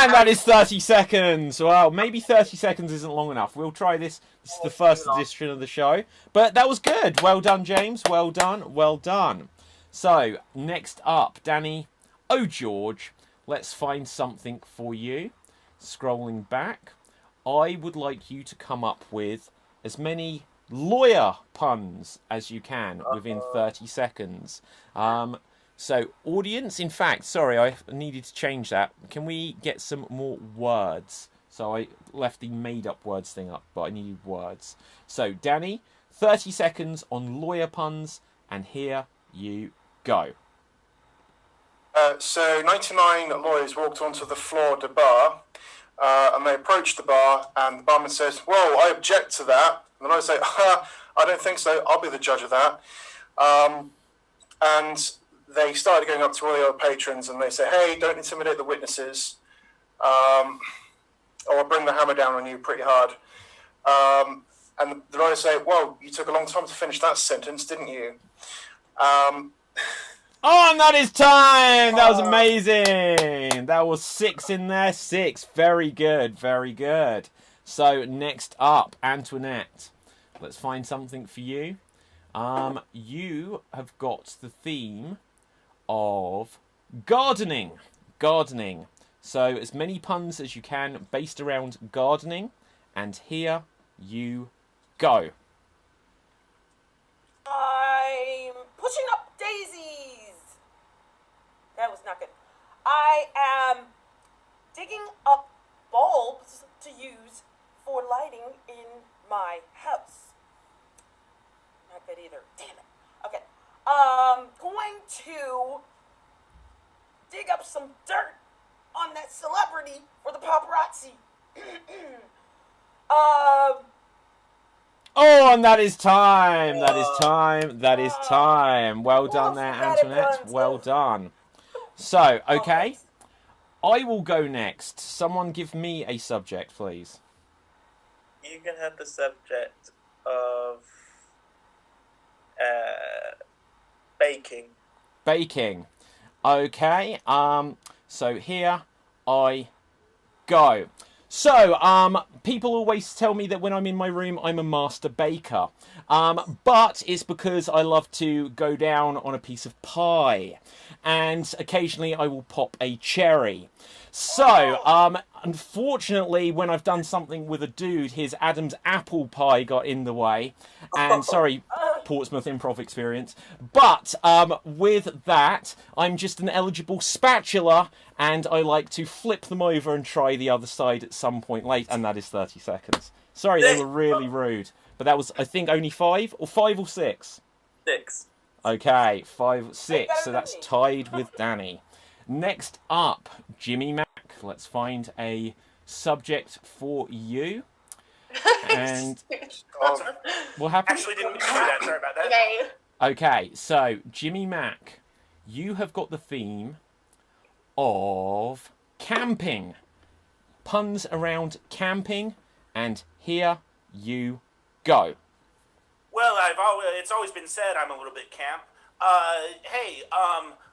[SPEAKER 3] And that is 30 seconds. Well, maybe 30 seconds isn't long enough. We'll try this. This is the first edition of the show. But that was good. Well done, James. Well done. Well done. So, next up, Danny. Oh, George. Let's find something for you. Scrolling back. I would like you to come up with as many lawyer puns as you can within 30 seconds. So, audience, in fact, sorry, I needed to change that. Can we get some more words? So I left the made-up words thing up, but I needed words. So, Danny, 30 seconds on lawyer puns, and here you go.
[SPEAKER 2] So 99 lawyers walked onto the floor of the bar, and they approached the bar, and the barman says, "Whoa, I object to that." And the lawyer say, "I don't think so, I'll be the judge of that." And they started going up to all the other patrons, and they say, "Hey, don't intimidate the witnesses, or I'll bring the hammer down on you pretty hard." And the lawyer say, "Well, you took a long time to finish that sentence, didn't you?"
[SPEAKER 3] Oh, and that is time! That was amazing! That was 6 in there. 6. Very good, very good. So, next up, Antoinette. Let's find something for you. You have got the theme of gardening. Gardening. So, as many puns as you can based around gardening. And here you go.
[SPEAKER 7] I'm pushing up daisies. That was not good. I am digging up bulbs to use for lighting in my house. here. Damn it. Okay. Going to dig up some dirt on that celebrity for the paparazzi.
[SPEAKER 3] Oh, and that is time. That is time. That is time. Well done there, Antoinette. Well done. So, okay. I will go next. Someone give me a subject, please.
[SPEAKER 6] You can have the subject of baking.
[SPEAKER 3] Baking. Okay. So here I go. So, people always tell me that when I'm in my room, I'm a master baker. But it's because I love to go down on a piece of pie. And occasionally I will pop a cherry. So, unfortunately, when I've done something with a dude, his Adam's apple pie got in the way. And, sorry, Portsmouth improv experience. But, with that, I'm just an eligible spatula, and I like to flip them over and try the other side at some point late, and that is 30 seconds. Sorry, they were really rude. But that was, I think, only 5 or 6?
[SPEAKER 6] 6.
[SPEAKER 3] Okay, 5, 6. So that's tied with Danny. Next up, Jimmy Mack. Let's find a subject for you. And what happened?
[SPEAKER 5] Actually, didn't mean to do that. Sorry about that.
[SPEAKER 3] Okay, so Jimmy Mack, you have got the theme of camping. Puns around camping, and here you go.
[SPEAKER 5] Well, it's always been said I'm a little bit camp. Hey,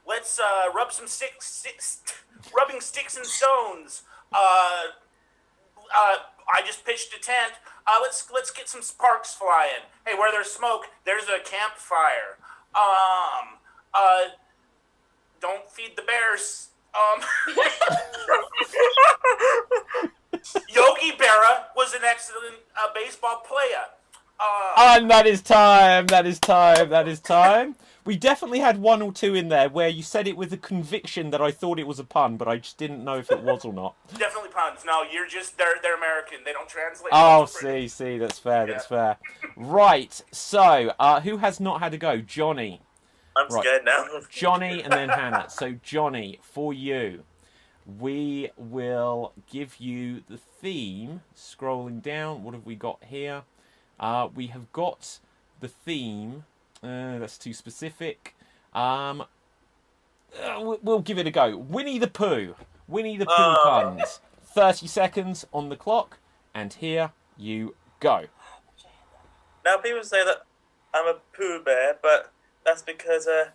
[SPEAKER 5] let's rub some rubbing sticks and stones. I just pitched a tent. Let's get some sparks flying. Hey, where there's smoke, there's a campfire. Don't feed the bears. Yogi Berra was an excellent baseball player.
[SPEAKER 3] And that is time. That is time. That is time. We definitely had 1 or 2 in there where you said it with a conviction that I thought it was a pun, but I just didn't know if it was or not.
[SPEAKER 5] Definitely puns. No, they're American. They don't translate.
[SPEAKER 3] Oh, see, that's fair. That's fair. Right. So, who has not had a go? Johnny.
[SPEAKER 6] I'm scared now.
[SPEAKER 3] Johnny and then Hannah. So, Johnny, for you, we will give you the theme. Scrolling down, what have we got here? We have got the theme. That's too specific. We'll give it a go. Winnie the Pooh. Winnie the Pooh puns. 30 seconds on the clock, and here you go.
[SPEAKER 6] Now, people say that I'm a Pooh Bear, but that's because I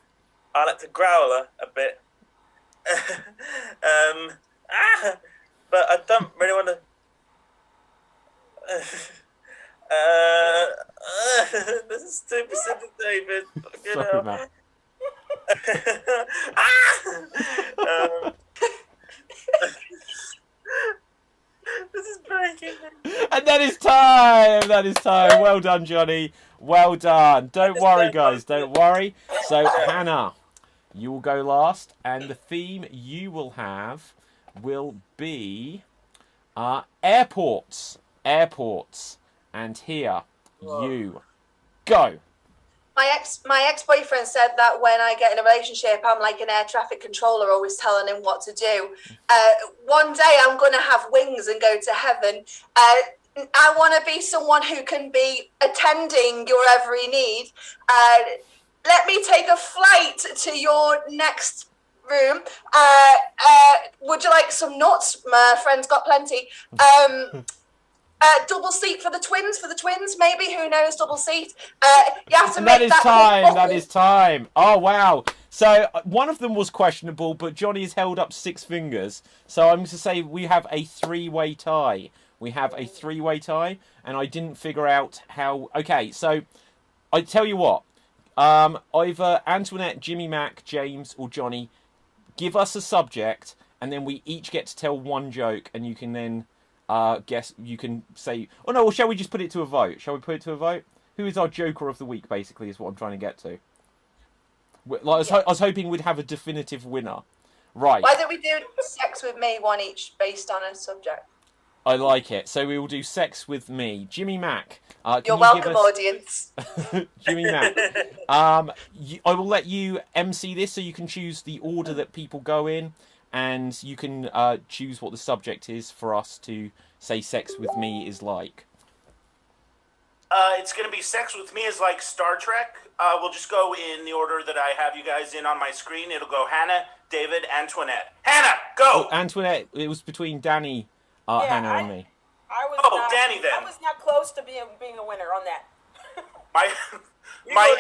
[SPEAKER 6] like to growl a bit. But I don't really want to... this is too specific, David.
[SPEAKER 3] Sorry, man.
[SPEAKER 6] This is breaking me.
[SPEAKER 3] And that is time. That is time. Well done, Johnny. Well done. Don't worry, guys. Don't worry. So, Hannah, you will go last, and the theme you will have will be airports. Airports. And here you go.
[SPEAKER 1] My ex-boyfriend said that when I get in a relationship, I'm like an air traffic controller, always telling him what to do. One day I'm going to have wings and go to heaven. I want to be someone who can be attending your every need. Let me take a flight to your next room. Would you like some nuts? My friend's got plenty. Double seat for the twins, maybe. Who knows? Double seat. You have to make that.
[SPEAKER 3] That is time. Oh, wow. So one of them was questionable, but Johnny's held up 6 fingers. So I'm going to say we have a 3-way tie. We have a 3-way tie, and I didn't figure out how... Okay, so I tell you what. Either Antoinette, Jimmy Mack, James, or Johnny, give us a subject, and then we each get to tell one joke, and you can then... guess you can say, oh no, or shall we just put it to a vote? Shall we put it to a vote? Who is our Joker of the week, basically, is what I'm trying to get to. Like, I was hoping we'd have a definitive winner. Right.
[SPEAKER 1] Why don't we do sex with me, one each, based on a subject?
[SPEAKER 3] I like it. So we will do sex with me. Jimmy Mack.
[SPEAKER 1] You're welcome, audience.
[SPEAKER 3] Jimmy Mack. I will let you MC this so you can choose the order that people go in, and you can choose what the subject is for us to say sex with me is like.
[SPEAKER 5] It's going to be sex with me is like Star Trek. We'll just go in the order that I have you guys in on my screen. It'll go Hannah, David, Antoinette. Hannah, go!
[SPEAKER 3] Oh, Antoinette, it was between Danny, Hannah, and me.
[SPEAKER 5] Danny then.
[SPEAKER 7] I was not close to being a winner on that.
[SPEAKER 5] My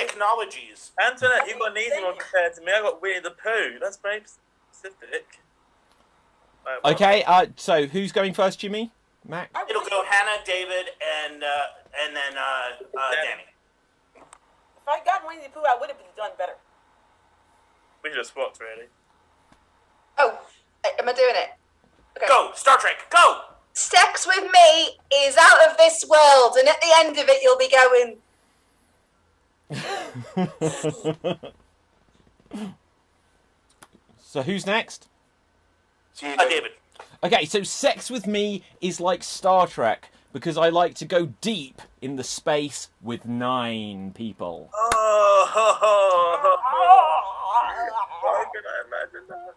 [SPEAKER 5] acknowledges.
[SPEAKER 6] Antoinette, you've got an easy one compared to me. I got Winnie the Pooh. That's very specific.
[SPEAKER 3] Okay, so who's going first, Jimmy? Mac?
[SPEAKER 5] It'll go Hannah, David, and then Danny.
[SPEAKER 7] If I got Winnie the Pooh, I would have done better.
[SPEAKER 6] We should have swapped, really.
[SPEAKER 1] Oh, am I doing it? Okay.
[SPEAKER 5] Go, Star Trek, go!
[SPEAKER 1] Sex with me is out of this world, and at the end of it, you'll be going.
[SPEAKER 3] So who's next?
[SPEAKER 2] So you,
[SPEAKER 5] David.
[SPEAKER 3] Okay, so sex with me is like Star Trek because I like to go deep in the space with 9 people.
[SPEAKER 6] How can I imagine that?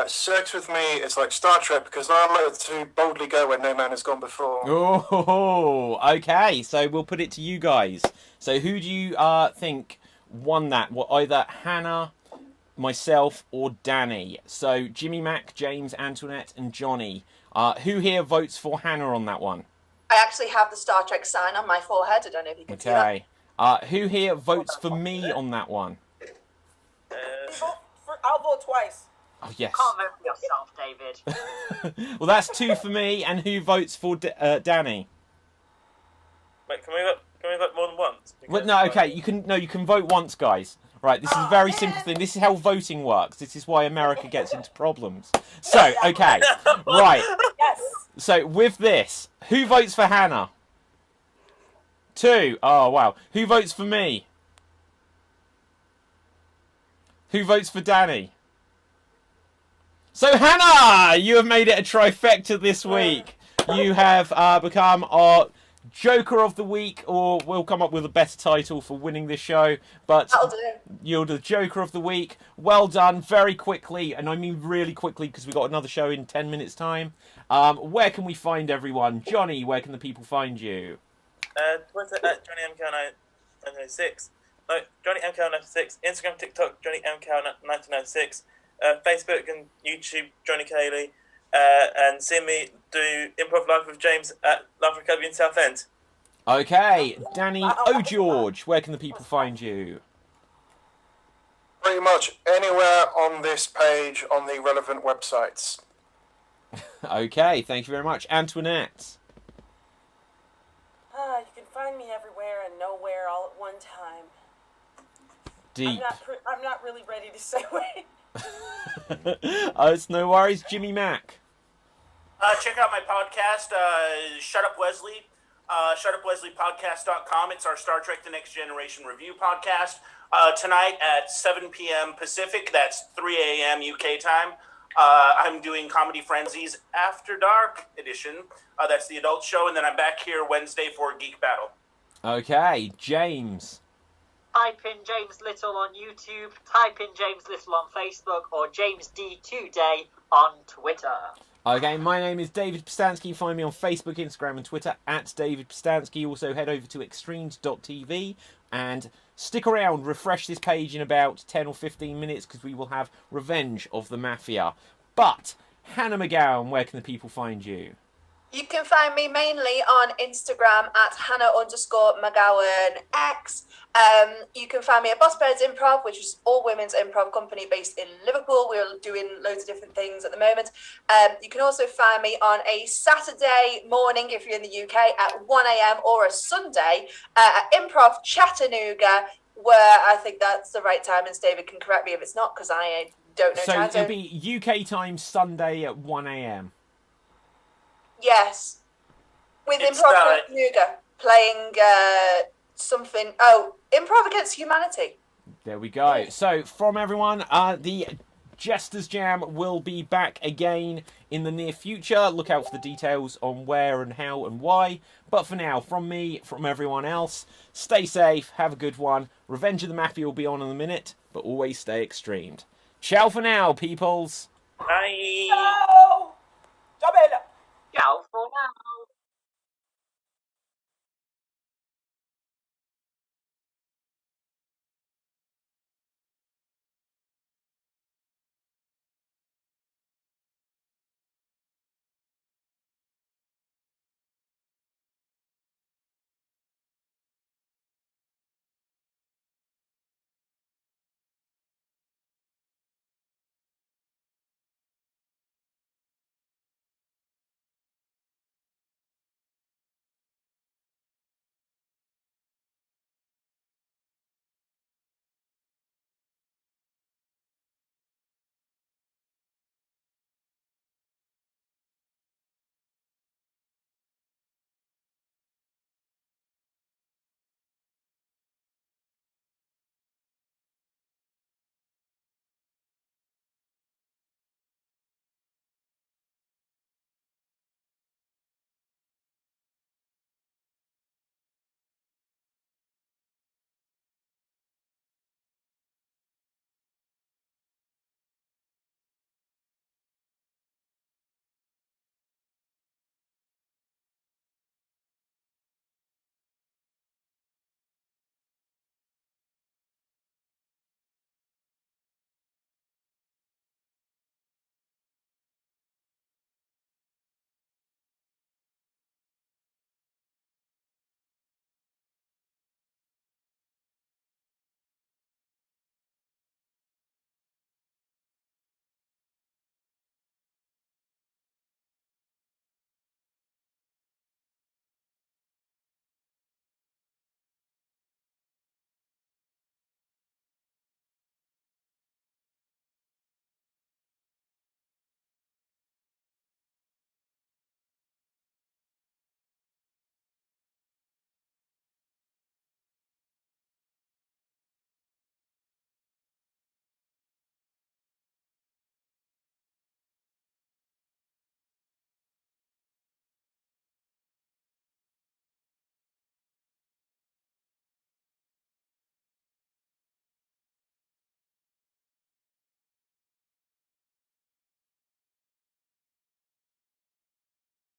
[SPEAKER 2] sex with me is like Star Trek because I like to boldly go where no man has gone before.
[SPEAKER 3] Oh, okay. So we'll put it to you guys. So who do you think won that? Well, either Hannah, myself, or Danny. So Jimmy, Mac, James, Antoinette, and Johnny. Who here votes for Hannah on that one?
[SPEAKER 1] I actually have the Star Trek sign on my forehead. I don't know if you can see that.
[SPEAKER 3] Okay. Who here votes for me on that one?
[SPEAKER 7] I'll vote twice.
[SPEAKER 3] Oh, yes.
[SPEAKER 4] Can't vote for yourself, David.
[SPEAKER 3] Well, that's 2 for me. And who votes for Danny?
[SPEAKER 6] Wait, can we vote more than once?
[SPEAKER 3] Well, no, okay. You can vote once, guys. Right, this is a very simple thing. This is how voting works. This is why America gets into problems. So, okay. Right.
[SPEAKER 7] Yes.
[SPEAKER 3] So, with this, who votes for Hannah? 2. Oh, wow. Who votes for me? Who votes for Danny? So, Hannah, you have made it a trifecta this week. You have become our Joker of the Week, or we'll come up with a better title for winning this show. But
[SPEAKER 1] That'll do.
[SPEAKER 3] you're the Joker of the Week. Well done, very quickly, and I mean really quickly because we've got another show in 10 minutes' time. Where can we find everyone? Johnny, where can the people find you?
[SPEAKER 6] Twitter at JohnnyMCow1906. No, JohnnyMCow1906. Instagram, TikTok, JohnnyMCow1906. Facebook and YouTube, Johnny Cayley. And see me do Improv Live with James at Laughter Academy in Southend.
[SPEAKER 3] Okay, Danny O'George, where can the people find you?
[SPEAKER 2] Pretty much anywhere on this page on the relevant websites.
[SPEAKER 3] Okay, thank you very much. Antoinette.
[SPEAKER 7] You can find me everywhere and nowhere all at one time.
[SPEAKER 3] Deep.
[SPEAKER 7] I'm not really ready to say wait.
[SPEAKER 3] It's no worries, Jimmy Mack.
[SPEAKER 5] Check out my podcast, Shut Up Wesley, shutupwesleypodcast.com. It's our Star Trek The Next Generation review podcast. Tonight at 7 p.m. Pacific, that's 3 a.m. UK time, I'm doing Comedy Frenzy's After Dark edition. That's the adult show, and then I'm back here Wednesday for Geek Battle.
[SPEAKER 3] Okay, James.
[SPEAKER 4] Type in James Little on YouTube, type in James Little on Facebook, or James D2 Day on Twitter.
[SPEAKER 3] Okay, my name is David Pistansky. Find me on Facebook, Instagram, and Twitter at David Pistansky. Also, head over to XStreamed.tv and stick around. Refresh this page in about 10 or 15 minutes because we will have Revenge of the Mafia. But, Hannah McGowan, where can the people find you?
[SPEAKER 1] You can find me mainly on Instagram at Hannah_McGowanX. You can find me at Boss Birds Improv, which is all women's improv company based in Liverpool. We're doing loads of different things at the moment. You can also find me on a Saturday morning, if you're in the UK, at 1 a.m. or a Sunday at Improv Chattanooga, where I think that's the right time, and David can correct me if it's not, because I don't know time
[SPEAKER 3] So
[SPEAKER 1] zone.
[SPEAKER 3] it'll be UK time Sunday at 1 a.m.
[SPEAKER 1] Yes. With
[SPEAKER 5] It's,
[SPEAKER 1] Improv Chattanooga playing something. Oh, Improv Against Humanity.
[SPEAKER 3] There we go. So, from everyone, the Jesters Jam will be back again in the near future. Look out for the details on where and how and why. But for now, from me, from everyone else, stay safe, have a good one. Revenge of the Mafia will be on in a minute, but always stay extremed. Ciao for now, peoples.
[SPEAKER 6] Bye.
[SPEAKER 7] No!